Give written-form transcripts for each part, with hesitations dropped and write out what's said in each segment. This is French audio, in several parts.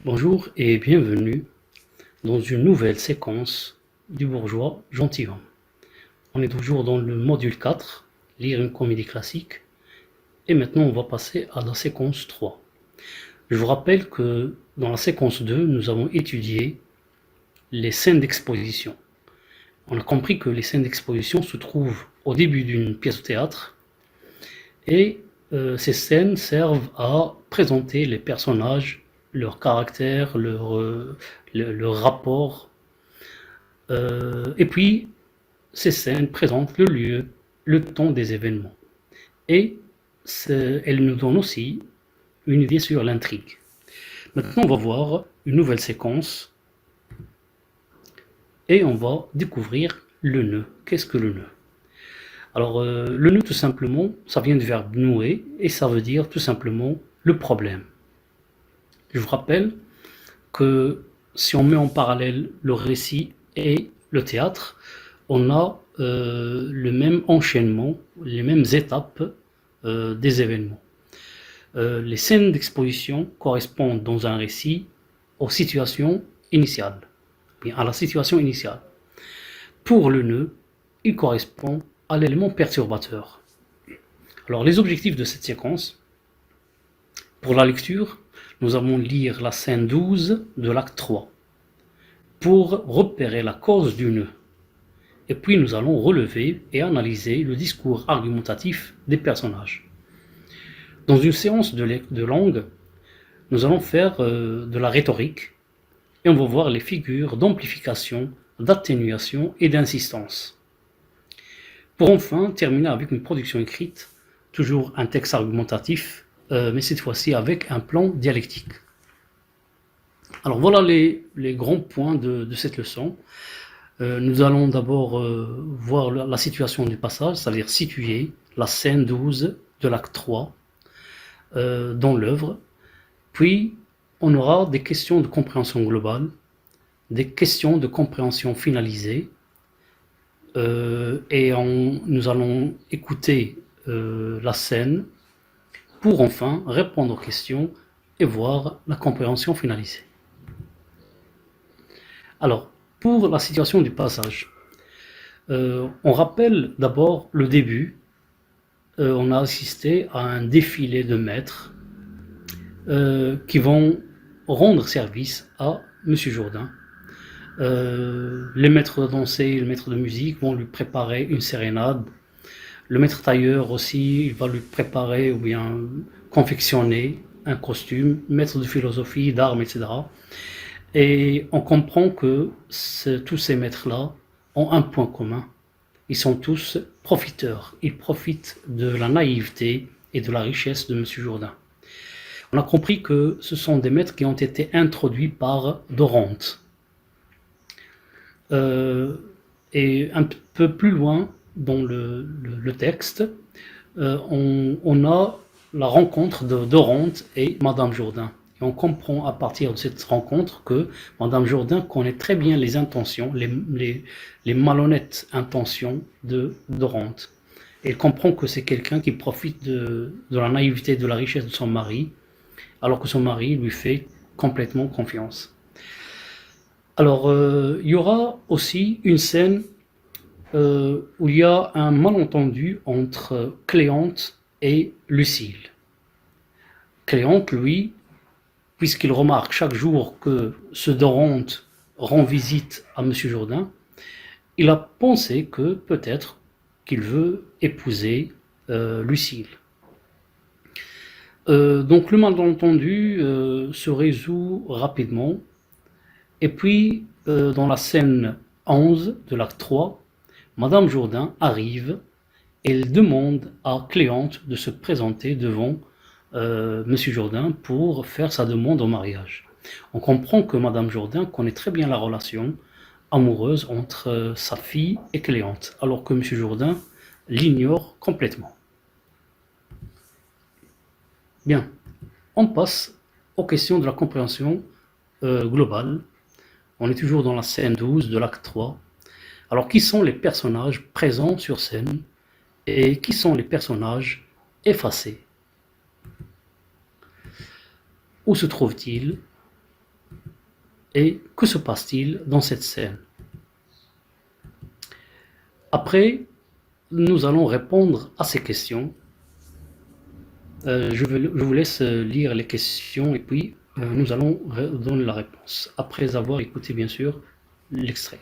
Bonjour et bienvenue dans une nouvelle séquence du bourgeois gentilhomme. On est toujours dans le module 4, lire une comédie classique, et maintenant on va passer à la séquence 3. Je vous rappelle que dans la séquence 2, nous avons étudié les scènes d'exposition. On a compris que les scènes d'exposition se trouvent au début d'une pièce de théâtre, et ces scènes servent à présenter les personnages, leur caractère, leur rapport. Et puis, ces scènes présentent le lieu, le temps des événements. Et elles nous donnent aussi une idée sur l'intrigue. Maintenant, on va voir une nouvelle séquence et on va découvrir le nœud. Qu'est-ce que le nœud? Alors, le nœud, tout simplement, ça vient du verbe nouer et ça veut dire tout simplement le problème. Je vous rappelle que si on met en parallèle le récit et le théâtre, on a le même enchaînement, les mêmes étapes des événements. Les scènes d'exposition correspondent dans un récit aux situations initiales, bien à la situation initiale. Pour le nœud, il correspond à l'élément perturbateur. Alors les objectifs de cette séquence, pour la lecture, nous allons lire la scène 12 de l'acte 3 pour repérer la cause du nœud. Et puis nous allons relever et analyser le discours argumentatif des personnages. Dans une séance de langue, nous allons faire de la rhétorique et on va voir les figures d'amplification, d'atténuation et d'insistance. Pour enfin terminer avec une production écrite, toujours un texte argumentatif, mais cette fois-ci avec un plan dialectique. Alors voilà les grands points de cette leçon. Nous allons d'abord voir la situation du passage, c'est-à-dire situer la scène 12 de l'acte 3 dans l'œuvre. Puis, on aura des questions de compréhension globale, des questions de compréhension finalisée, et nous allons écouter la scène pour enfin répondre aux questions et voir la compréhension finalisée. Alors, pour la situation du passage, on rappelle d'abord le début. On a assisté à un défilé de maîtres qui vont rendre service à M. Jourdain. Les maîtres de danser, les maîtres de musique vont lui préparer une sérénade. Le maître tailleur aussi, il va lui préparer ou bien confectionner un costume, maître de philosophie, d'armes, etc. Et on comprend que tous ces maîtres-là ont un point commun. Ils sont tous profiteurs. Ils profitent de la naïveté et de la richesse de M. Jourdain. On a compris que ce sont des maîtres qui ont été introduits par Dorante. Et un peu plus loin dans le texte, on a la rencontre de Dorante et Madame Jourdain. Et on comprend à partir de cette rencontre que Madame Jourdain connaît très bien les intentions, les malhonnêtes intentions de Dorante. Et elle comprend que c'est quelqu'un qui profite de la naïveté, de la richesse de son mari, alors que son mari lui fait complètement confiance. Alors, il y aura aussi une scène où il y a un malentendu entre Cléante et Lucile. Cléante, lui, puisqu'il remarque chaque jour que ce Dorante rend visite à M. Jourdain, il a pensé que peut-être qu'il veut épouser Lucile. Donc le malentendu se résout rapidement. Et puis, dans la scène 11 de l'acte 3, Madame Jourdain arrive et elle demande à Cléante de se présenter devant Monsieur Jourdain pour faire sa demande en mariage. On comprend que Madame Jourdain connaît très bien la relation amoureuse entre sa fille et Cléante, alors que Monsieur Jourdain l'ignore complètement. Bien, on passe aux questions de la compréhension globale. On est toujours dans la scène 12 de l'acte 3. Alors, qui sont les personnages présents sur scène et qui sont les personnages effacés? Où se trouvent-ils? et que se passe-t-il dans cette scène? Après, nous allons répondre à ces questions. Je vous laisse lire les questions et puis nous allons donner la réponse, après avoir écouté bien sûr l'extrait.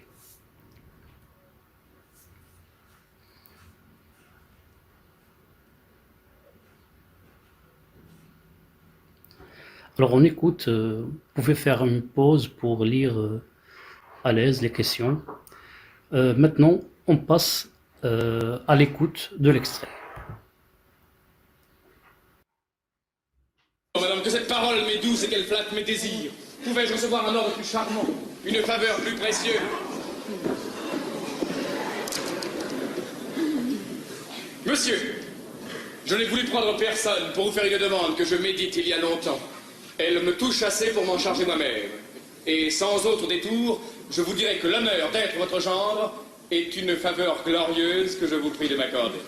Alors on écoute, vous pouvez faire une pause pour lire à l'aise les questions. Maintenant, on passe à l'écoute de l'extrait. Oh, madame, que cette parole m'est douce et qu'elle flatte mes désirs. Pouvais-je recevoir un ordre plus charmant, une faveur plus précieuse? Monsieur, je n'ai voulu prendre personne pour vous faire une demande que je médite il y a longtemps. Elle me touche assez pour m'en charger moi-même. Et sans autre détour, je vous dirai que l'honneur d'être votre gendre est une faveur glorieuse que je vous prie de m'accorder.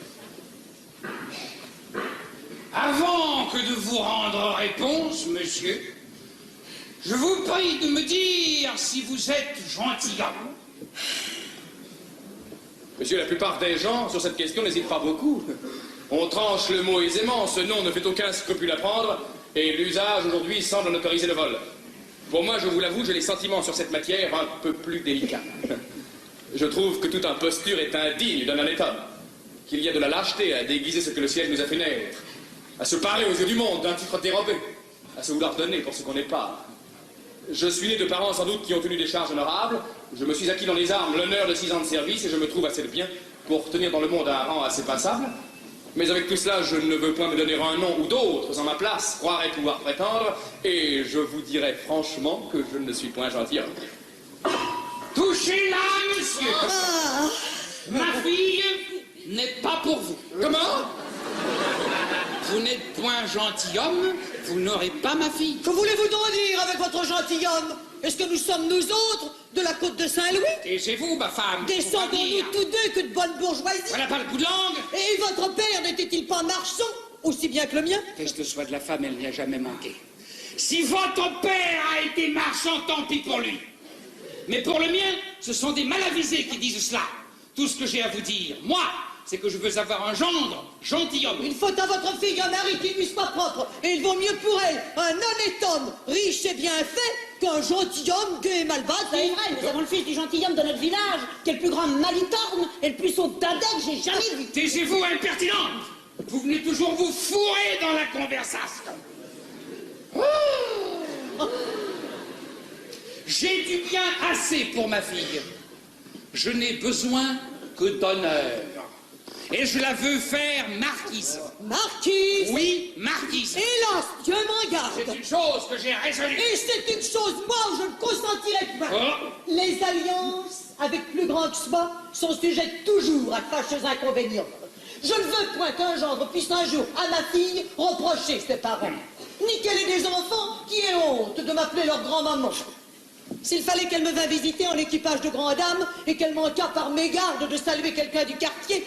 Avant que de vous rendre réponse, monsieur, je vous prie de me dire si vous êtes gentilhomme. Monsieur, la plupart des gens, sur cette question, n'hésitent pas beaucoup. On tranche le mot aisément, ce nom ne fait aucun scrupule à prendre, et l'usage aujourd'hui semble en autoriser le vol. Pour moi, je vous l'avoue, j'ai les sentiments sur cette matière un peu plus délicats. Je trouve que toute imposture est indigne d'un honnête homme, qu'il y a de la lâcheté à déguiser ce que le ciel nous a fait naître, à se parer aux yeux du monde d'un titre dérobé, à se vouloir donner pour ce qu'on n'est pas. Je suis né de parents sans doute qui ont tenu des charges honorables, je me suis acquis dans les armes l'honneur de 6 ans de service et je me trouve assez de bien pour tenir dans le monde un rang assez passable. Mais avec tout cela, je ne veux point me donner un nom ou d'autres en ma place, croirais pouvoir prétendre, et je vous dirai franchement que je ne suis point gentilhomme. Touchez-la, monsieur. Ma fille n'est pas pour vous. Comment? Vous n'êtes point gentilhomme, vous n'aurez pas ma fille. Que voulez-vous donc dire avec votre gentilhomme? Est-ce que nous sommes nous autres de la côte de Saint-Louis? Taisez-vous, ma femme. Descendons-nous tous deux que de bonne bourgeoisie? Voilà pas le coup de langue. Et votre père n'était-il pas marchand aussi bien que le mien? Qu'est-ce soit de la femme, elle n'y a jamais manqué. Si votre père a été marchand, tant pis pour lui. Mais pour le mien, ce sont des malavisés qui disent cela. Tout ce que j'ai à vous dire, moi, c'est que je veux avoir un gendre gentilhomme. Il faut à votre fille un mari qui lui soit propre, et il vaut mieux pour elle un honnête homme, riche et bien fait, qu'un gentilhomme gai et mal bâti. C'est vrai, nous avons le fils du gentilhomme de notre village, qui est le plus grand malitorne et le plus saut dadais que j'ai jamais vu. Taisez-vous, impertinente. Vous venez toujours vous fourrer dans la conversation. Oh. J'ai du bien assez pour ma fille. Je n'ai besoin que d'honneur. Et je la veux faire marquise. Marquise? Oui, marquise. Hélas, Dieu m'en garde. C'est une chose que j'ai résolue. Et c'est une chose, moi, où je ne consentirai pas. Oh. Les alliances avec plus grand que soi sont sujettes toujours à fâcheux inconvénients. Je ne veux point qu'un gendre puisse un jour à ma fille reprocher ses parents, ni qu'elle ait des enfants qui aient honte de m'appeler leur grand-maman. S'il fallait qu'elle me vînt visiter en équipage de grande dame et qu'elle manquât par mégarde de saluer quelqu'un du quartier,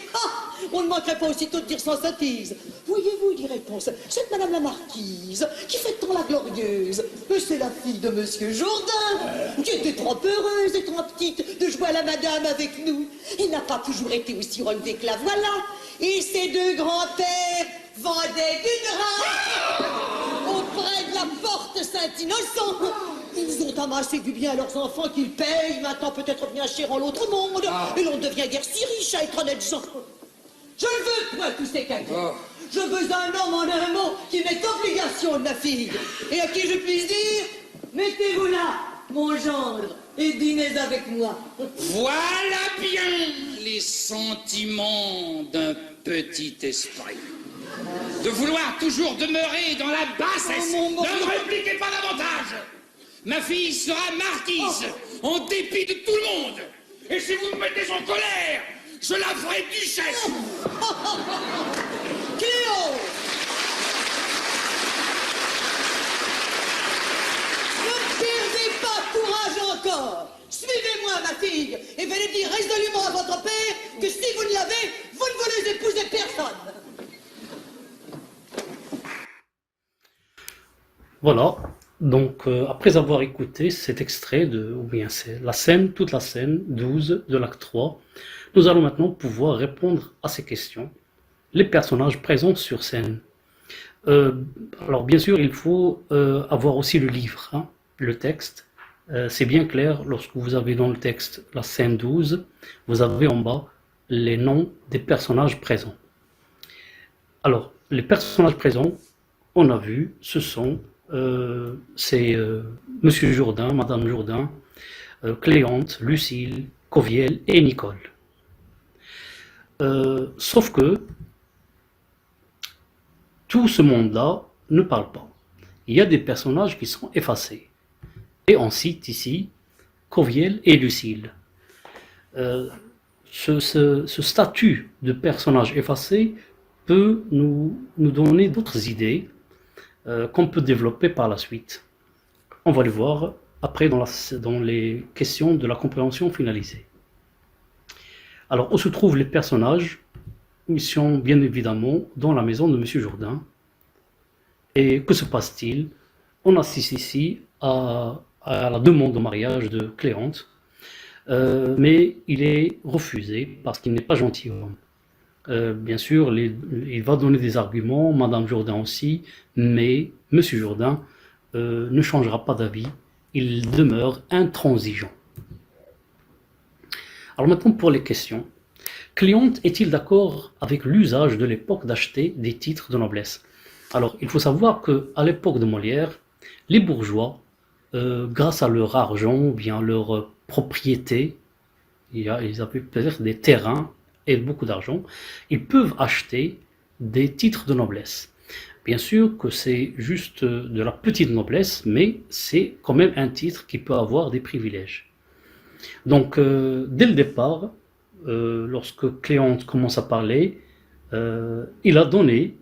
on ne manquerait pas aussitôt de dire sans sottise. Voyez-vous, dirait-on, cette madame la marquise, qui fait tant la glorieuse, c'est la fille de monsieur Jourdain, qui était trop heureuse et trop petite de jouer à la madame avec nous. Il n'a pas toujours été aussi relevé que la voilà. Et ses deux grands-pères vendaient du drap auprès de la porte Saint-Innocent. Ils ont amassé du bien à leurs enfants qu'ils payent, maintenant peut-être bien cher en l'autre monde, et l'on devient guère si riche à être honnête gens. Je ne veux point tous ces cadeaux. Je veux un homme en un mot qui mette obligation de ma fille, et à qui je puisse dire, mettez-vous là, mon gendre, et dînez avec moi. Voilà bien les sentiments d'un petit esprit. De vouloir toujours demeurer dans la bassesse. Oh, mon ne me répliquez pas davantage. Ma fille sera marquise, en dépit de tout le monde. Et si vous me mettez en colère, je la ferai duchesse. Cléo! Ne perdez pas courage encore. Suivez-moi, ma fille, et venez dire résolument à votre père que si vous ne l'avez, vous ne voulez épouser personne. Voilà, Donc, après avoir écouté cet extrait, ou bien c'est la scène, toute la scène 12 de l'acte 3, nous allons maintenant pouvoir répondre à ces questions. Les personnages présents sur scène. Alors, bien sûr, il faut avoir aussi le livre, hein, le texte. C'est bien clair, lorsque vous avez dans le texte la scène 12, vous avez en bas les noms des personnages présents. Alors, les personnages présents, on a vu, ce sont Monsieur Jourdain, Madame Jourdain, Cléante, Lucille, Coviel et Nicole. Sauf que tout ce monde-là ne parle pas. Il y a des personnages qui sont effacés. Et on cite ici Coviel et Lucille. Ce statut de personnage effacé peut nous donner d'autres idées qu'on peut développer par la suite. On va le voir après dans les questions de la compréhension finalisée. Alors, où se trouvent les personnages? Ils sont bien évidemment dans la maison de M. Jourdain. Et que se passe-t-il? On assiste ici à la demande de mariage de Cléante, mais il est refusé parce qu'il n'est pas gentilhomme. Bien sûr, il va donner des arguments, Madame Jourdain aussi, mais M. Jourdain ne changera pas d'avis, il demeure intransigeant. Alors maintenant pour les questions. Cléante est-il d'accord avec l'usage de l'époque d'acheter des titres de noblesse? Alors il faut savoir qu'à l'époque de Molière, les bourgeois, grâce à leur argent ou bien leur propriété, ils avaient peut-être des terrains et beaucoup d'argent, ils peuvent acheter des titres de noblesse. Bien sûr que c'est juste de la petite noblesse, mais c'est quand même un titre qui peut avoir des privilèges. Donc, dès le départ, lorsque Cléante commence à parler, il a donné,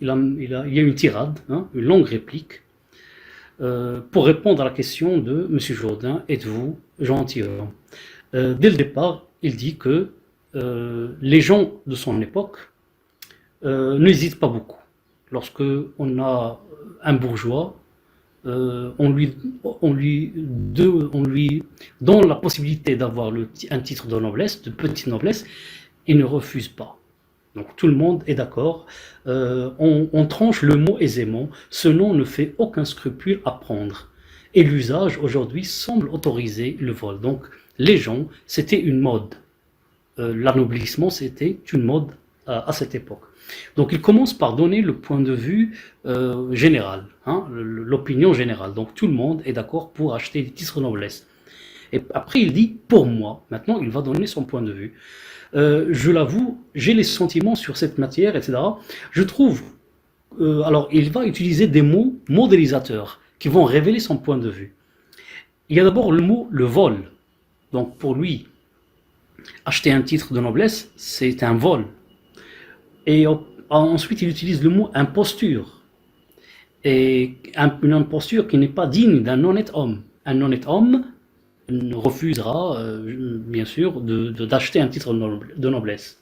il y a une tirade, hein, une longue réplique, pour répondre à la question de M. Jourdain, êtes-vous gentilhomme? Dès le départ, il dit que les gens de son époque n'hésitent pas beaucoup. Lorsque on a un bourgeois, on lui donne la possibilité d'avoir un titre de noblesse, de petite noblesse, il ne refuse pas. Donc tout le monde est d'accord. On tranche le mot aisément. Ce nom ne fait aucun scrupule à prendre. Et l'usage aujourd'hui semble autoriser le vol. Donc les gens, c'était une mode. L'anoblissement, c'était une mode à cette époque. Donc il commence par donner le point de vue général, hein, l'opinion générale. Donc tout le monde est d'accord pour acheter des titres de noblesse. Et après il dit pour moi, maintenant il va donner son point de vue. Je l'avoue, j'ai les sentiments sur cette matière, etc. Je trouve, alors il va utiliser des mots modélisateurs qui vont révéler son point de vue. Il y a d'abord le mot le vol. Donc pour lui, acheter un titre de noblesse, c'est un vol. Et ensuite, il utilise le mot imposture. Et une imposture qui n'est pas digne d'un honnête homme. Un honnête homme refusera, bien sûr, d'acheter un titre de noblesse.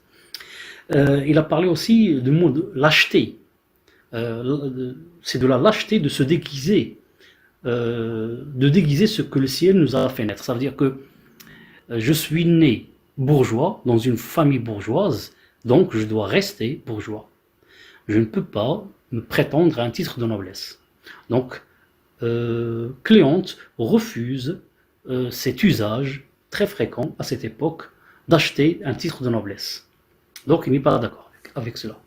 Il a parlé aussi du mot de lâcheté. C'est de la lâcheté de se déguiser. De déguiser ce que le ciel nous a fait naître. Ça veut dire que je suis né bourgeois, dans une famille bourgeoise, donc je dois rester bourgeois. Je ne peux pas me prétendre à un titre de noblesse. Donc Cléante refuse cet usage très fréquent à cette époque d'acheter un titre de noblesse. Donc il n'est pas d'accord avec cela.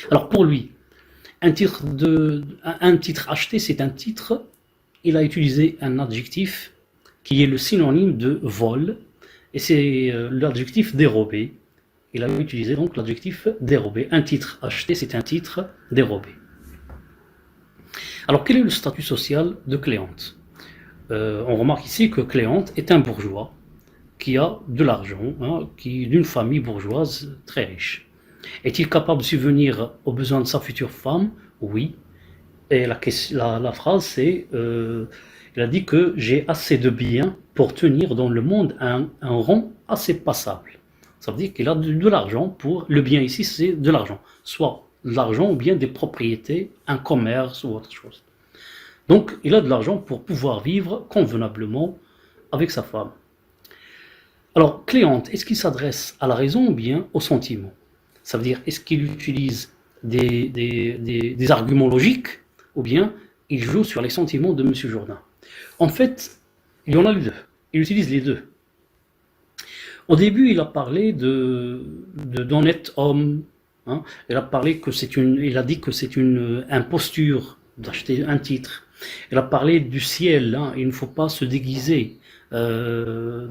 Alors pour lui, un titre acheté, c'est un titre, il a utilisé un adjectif qui est le synonyme de vol, et c'est l'adjectif dérobé. Il a utilisé donc l'adjectif dérobé. Un titre acheté, c'est un titre dérobé. Alors quel est le statut social de Cléante? On remarque ici que Cléante est un bourgeois qui a de l'argent, hein, qui est d'une famille bourgeoise très riche. Est-il capable de subvenir aux besoins de sa future femme? Oui. Et la phrase c'est, il a dit que j'ai assez de biens pour tenir dans le monde un rang assez passable. Ça veut dire qu'il a de l'argent pour, le bien ici c'est de l'argent, soit de l'argent ou bien des propriétés, un commerce ou autre chose. Donc, il a de l'argent pour pouvoir vivre convenablement avec sa femme. Alors, Cléante, est-ce qu'il s'adresse à la raison ou bien au sentiment? Ça veut dire, est-ce qu'il utilise des arguments logiques ou bien il joue sur les sentiments de M. Jourdain? En fait, il y en a les deux. Il utilise les deux. Au début, il a parlé d'honnête homme. Hein. Il a dit que c'est une imposture d'acheter un titre. Il a parlé du ciel. Hein. Il ne faut pas se déguiser. Ne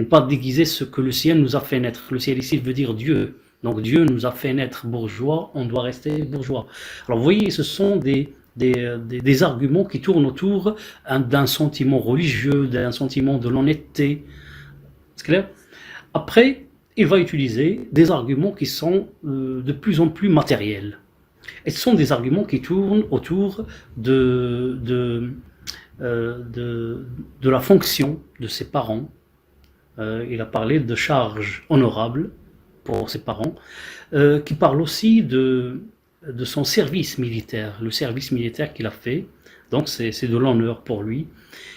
pas déguiser ce que le ciel nous a fait naître. Le ciel ici veut dire Dieu. Donc Dieu nous a fait naître bourgeois, on doit rester bourgeois. Alors vous voyez, ce sont des arguments qui tournent autour d'un sentiment religieux, d'un sentiment de l'honnêteté. C'est clair? Après, il va utiliser des arguments qui sont de plus en plus matériels. Et ce sont des arguments qui tournent autour de la fonction de ses parents. Il a parlé de charges honorables pour ses parents, qui parle aussi de son service militaire, le service militaire qu'il a fait, donc c'est de l'honneur pour lui.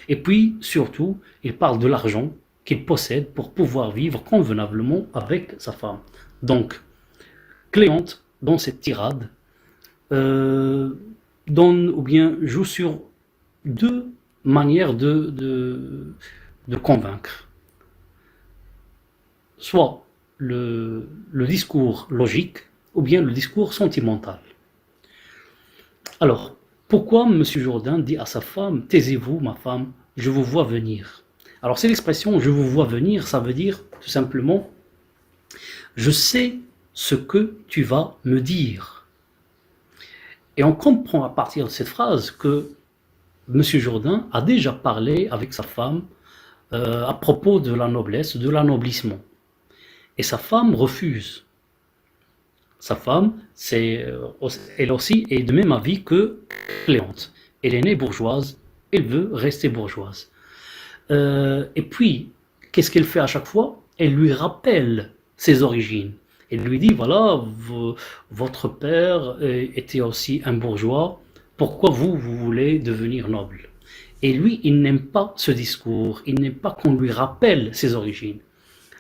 Et puis, surtout, il parle de l'argent qu'il possède pour pouvoir vivre convenablement avec sa femme. Donc, Cléante, dans cette tirade, donne ou bien joue sur deux manières de convaincre. Soit le discours logique ou bien le discours sentimental. Alors, pourquoi M. Jourdain dit à sa femme « Taisez-vous, ma femme, je vous vois venir ». Alors, c'est l'expression « je vous vois venir », ça veut dire tout simplement « je sais ce que tu vas me dire ». Et on comprend à partir de cette phrase que M. Jourdain a déjà parlé avec sa femme à propos de la noblesse, de l'anoblissement. Et sa femme refuse. Sa femme, elle aussi est de même avis que Cléante. Elle est née bourgeoise, elle veut rester bourgeoise. Et puis, qu'est-ce qu'elle fait à chaque fois? Elle lui rappelle ses origines. Elle lui dit, voilà, votre père était aussi un bourgeois, pourquoi vous voulez devenir noble? Et lui, il n'aime pas ce discours, il n'aime pas qu'on lui rappelle ses origines.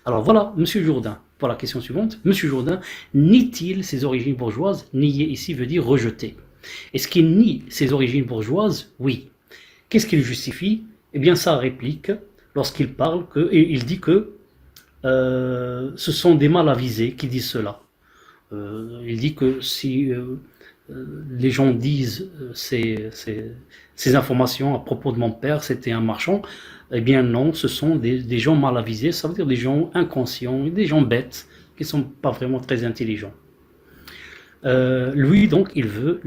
Alors voilà, M. Jourdain, pour la question suivante, M. Jourdain nie-t-il ses origines bourgeoises? Nier ici veut dire rejeter. Est-ce qu'il nie ses origines bourgeoises? Oui. Qu'est-ce qu'il justifie? Eh bien, sa réplique, lorsqu'il parle, il dit que ce sont des mal avisés qui disent cela. Il dit que si les gens disent ces informations à propos de mon père, c'était un marchand, eh bien non, ce sont des gens mal avisés, ça veut dire des gens inconscients, des gens bêtes, qui ne sont pas vraiment très intelligents. Lui, donc, il veut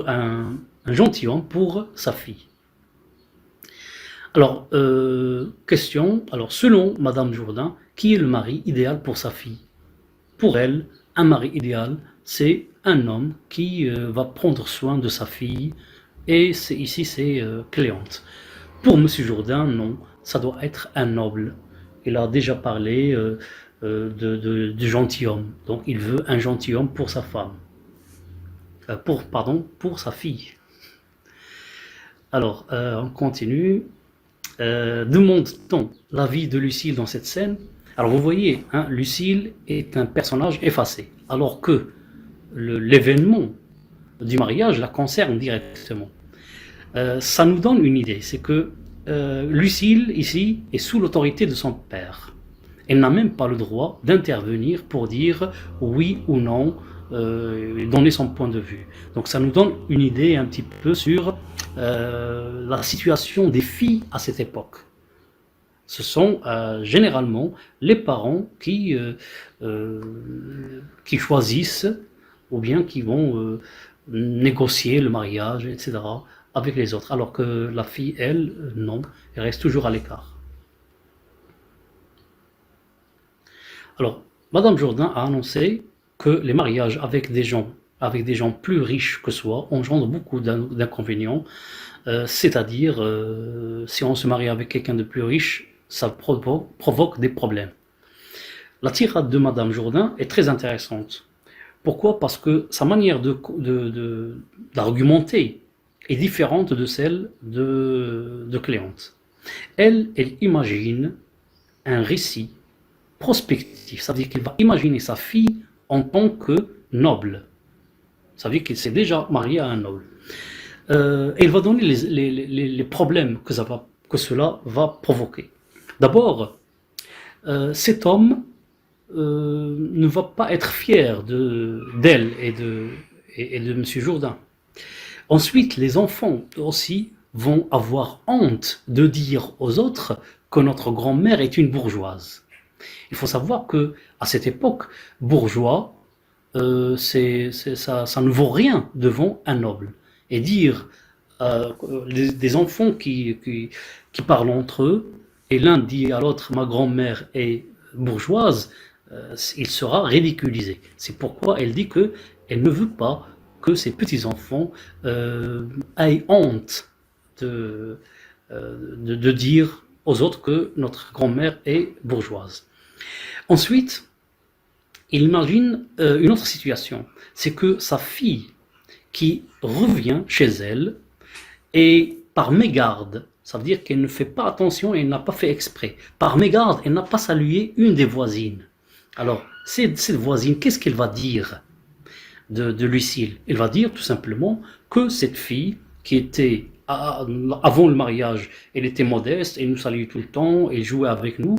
un gentilhomme pour sa fille. Alors, question, alors selon Madame Jourdain, qui est le mari idéal pour sa fille? Pour elle, un mari idéal, c'est un homme qui va prendre soin de sa fille, et ici c'est Cléante. Pour M. Jourdain, non, ça doit être un noble. Il a déjà parlé de gentilhomme, donc il veut un gentilhomme pour sa femme. Pour sa fille. Alors, on continue. Demande-t-on l'avis de Lucille dans cette scène? Alors vous voyez, hein, Lucille est un personnage effacé, alors que l'événement du mariage la concerne directement. Ça nous donne une idée, c'est que Lucille, ici, est sous l'autorité de son père. Elle n'a même pas le droit d'intervenir pour dire oui ou non, donner son point de vue. Donc ça nous donne une idée un petit peu sur la situation des filles à cette époque. Ce sont généralement les parents qui choisissent ou bien qui vont négocier le mariage, etc., avec les autres, alors que la fille, elle, non, elle reste toujours à l'écart. Alors, Madame Jourdain a annoncé que les mariages avec des gens plus riches que soi engendrent beaucoup d'inconvénients, c'est-à-dire, si on se marie avec quelqu'un de plus riche, ça provoque des problèmes. La tirade de Madame Jourdain est très intéressante. Pourquoi? Parce que sa manière d'argumenter est différente de celle de Cléante. Elle imagine un récit prospectif, ça veut dire qu'elle va imaginer sa fille en tant que noble. Ça veut dire qu'elle s'est déjà mariée à un noble. Elle va donner les problèmes que cela va provoquer. D'abord, cet homme ne va pas être fier d'elle et de M. Jourdain. Ensuite, les enfants aussi vont avoir honte de dire aux autres que notre grand-mère est une bourgeoise. Il faut savoir que à cette époque, bourgeois, ça ne vaut rien devant un noble. Et dire des enfants qui parlent entre eux, et l'un dit à l'autre « ma grand-mère est bourgeoise », il sera ridiculisé. C'est pourquoi elle dit qu'elle ne veut pas que ses petits-enfants aient honte de dire aux autres que notre grand-mère est bourgeoise. Ensuite, il imagine une autre situation, c'est que sa fille qui revient chez elle et par mégarde, ça veut dire qu'elle ne fait pas attention et elle n'a pas fait exprès. Par mégarde, elle n'a pas salué une des voisines. Alors, cette voisine, qu'est-ce qu'elle va dire de Lucille? Elle va dire tout simplement que cette fille qui était avant le mariage, elle était modeste, elle nous saluait tout le temps, elle jouait avec nous,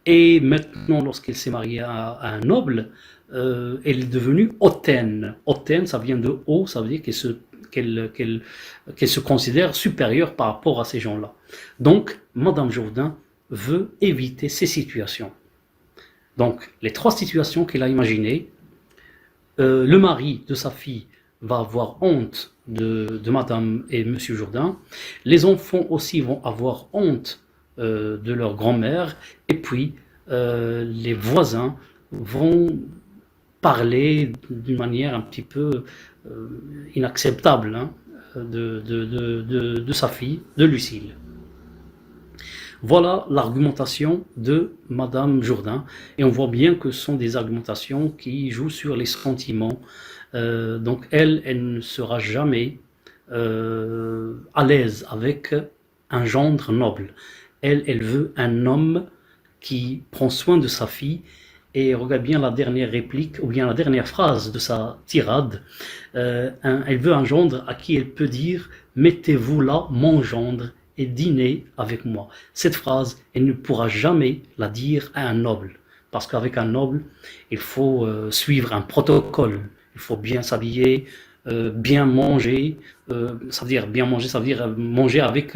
et maintenant lorsqu'elle s'est mariée à un noble, elle est devenue hautaine. Hautaine, ça vient de haut, ça veut dire qu'elle se considère supérieure par rapport à ces gens-là. Donc, Madame Jourdain veut éviter ces situations. Donc, les trois situations qu'elle a imaginées, le mari de sa fille va avoir honte de Madame et Monsieur Jourdain, les enfants aussi vont avoir honte de leur grand-mère, et puis les voisins vont parler d'une manière un petit peu inacceptable de sa fille, de Lucille. Voilà l'argumentation de Madame Jourdain, et on voit bien que ce sont des argumentations qui jouent sur les sentiments. Donc elle ne sera jamais à l'aise avec un gendre noble. Elle veut un homme qui prend soin de sa fille. Et regarde bien la dernière réplique, ou bien la dernière phrase de sa tirade. Elle veut un gendre à qui elle peut dire « Mettez-vous là, mon gendre, et dînez avec moi ». Cette phrase, elle ne pourra jamais la dire à un noble. Parce qu'avec un noble, il faut suivre un protocole. Il faut bien s'habiller, bien manger. Ça veut dire bien manger, ça veut dire manger avec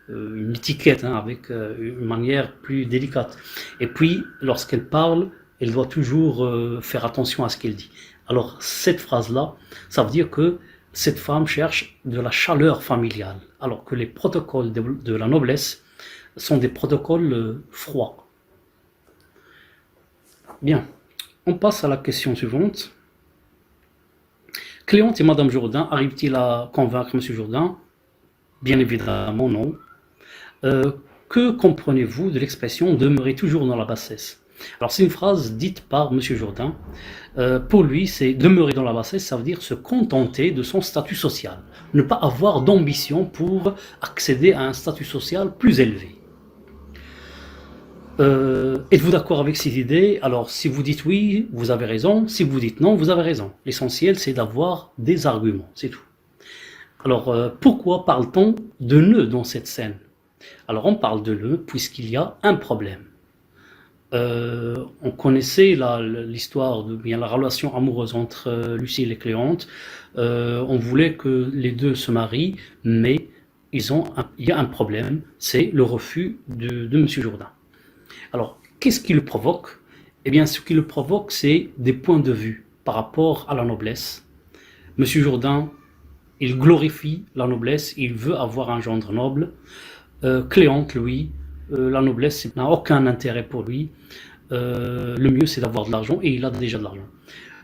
une étiquette, avec une manière plus délicate. Et puis, lorsqu'elle parle, elle doit toujours faire attention à ce qu'elle dit. Alors, cette phrase-là, ça veut dire que cette femme cherche de la chaleur familiale, alors que les protocoles de la noblesse sont des protocoles froids. Bien, on passe à la question suivante. Cléante et Madame Jourdain arrivent-ils à convaincre M. Jourdain? Bien évidemment, non. Que comprenez-vous de l'expression « demeurer toujours dans la bassesse » ? Alors c'est une phrase dite par M. Jourdain. Pour lui, c'est demeurer dans la bassesse, ça veut dire se contenter de son statut social. Ne pas avoir d'ambition pour accéder à un statut social plus élevé. Êtes-vous d'accord avec cette idée? Alors si vous dites oui, vous avez raison. Si vous dites non, vous avez raison. L'essentiel, c'est d'avoir des arguments, c'est tout. Alors pourquoi parle-t-on de nœud dans cette scène? Alors on parle de nœud puisqu'il y a un problème. On connaissait l'histoire de bien la relation amoureuse entre Lucille et Cléante. On voulait que les deux se marient, mais il y a un problème, c'est le refus de M. Jourdain. Alors, qu'est-ce qui le provoque? Eh bien, ce qui le provoque, c'est des points de vue par rapport à la noblesse. M. Jourdain, il glorifie la noblesse, il veut avoir un gendre noble. Cléante, lui, la noblesse n'a aucun intérêt pour lui. Le mieux, c'est d'avoir de l'argent, et il a déjà de l'argent.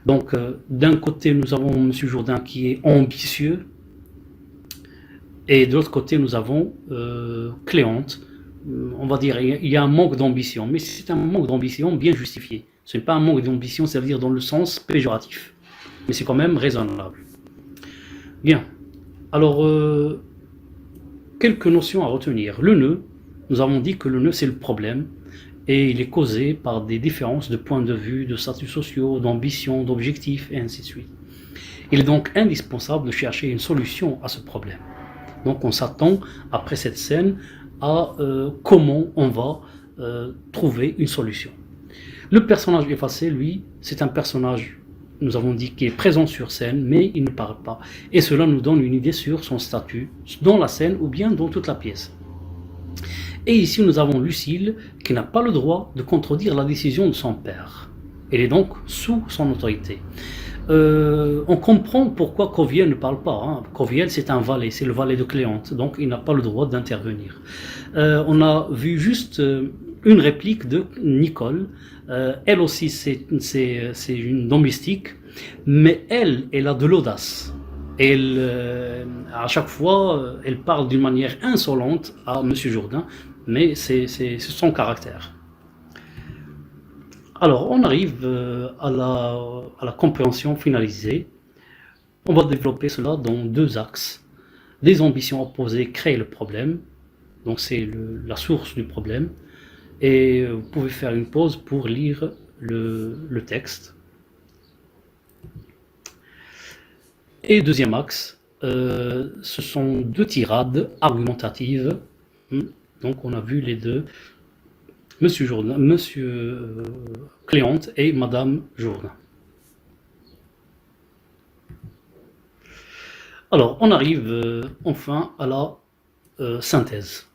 Donc, d'un côté, nous avons M. Jourdain qui est ambitieux, et de l'autre côté, nous avons Cléante. On va dire il y a un manque d'ambition, mais c'est un manque d'ambition bien justifié. Ce n'est pas un manque d'ambition, ça veut dire dans le sens péjoratif, mais c'est quand même raisonnable. Bien, Alors, quelques notions à retenir. Le nœud, nous avons dit que le nœud c'est le problème et il est causé par des différences de points de vue, de statuts sociaux, d'ambition, d'objectifs et ainsi de suite. Il est donc indispensable de chercher une solution à ce problème. Donc on s'attend après cette scène à comment on va trouver une solution. Le personnage effacé, lui, c'est un personnage, nous avons dit, qui est présent sur scène, mais il ne parle pas. Et cela nous donne une idée sur son statut, dans la scène ou bien dans toute la pièce. Et ici, nous avons Lucille, qui n'a pas le droit de contredire la décision de son père. Elle est donc sous son autorité. On comprend pourquoi Coviel ne parle pas. Hein. Coviel, c'est un valet, c'est le valet de Cléante, donc il n'a pas le droit d'intervenir. On a vu juste une réplique de Nicole. Elle aussi, c'est une domestique, mais elle a de l'audace. À chaque fois, elle parle d'une manière insolente à M. Jourdain, mais c'est son caractère. Alors, on arrive à la compréhension finalisée. On va développer cela dans deux axes. Les ambitions opposées créent le problème, donc c'est la source du problème. Et vous pouvez faire une pause pour lire le texte. Et deuxième axe, ce sont deux tirades argumentatives. Donc on a vu les deux, Monsieur Jourdain, Monsieur Cléante et Madame Jourdain. Alors on arrive enfin à la synthèse.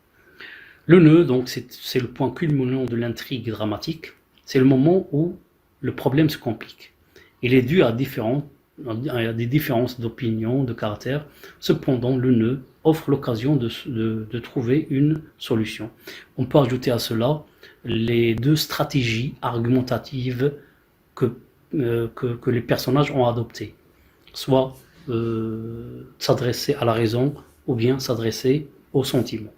Le nœud, donc, c'est le point culminant de l'intrigue dramatique. C'est le moment où le problème se complique. Il est dû à des différences d'opinion, de caractère. Cependant, le nœud offre l'occasion de trouver une solution. On peut ajouter à cela les deux stratégies argumentatives que les personnages ont adoptées. Soit s'adresser à la raison ou bien s'adresser au sentiment.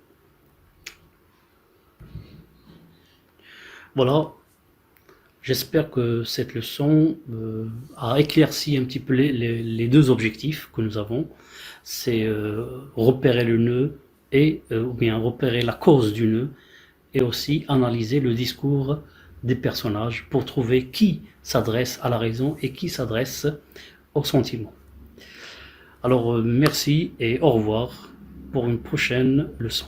Voilà, j'espère que cette leçon a éclairci un petit peu les deux objectifs que nous avons. C'est repérer le nœud ou bien repérer la cause du nœud et aussi analyser le discours des personnages pour trouver qui s'adresse à la raison et qui s'adresse au sentiment. Alors merci et au revoir pour une prochaine leçon.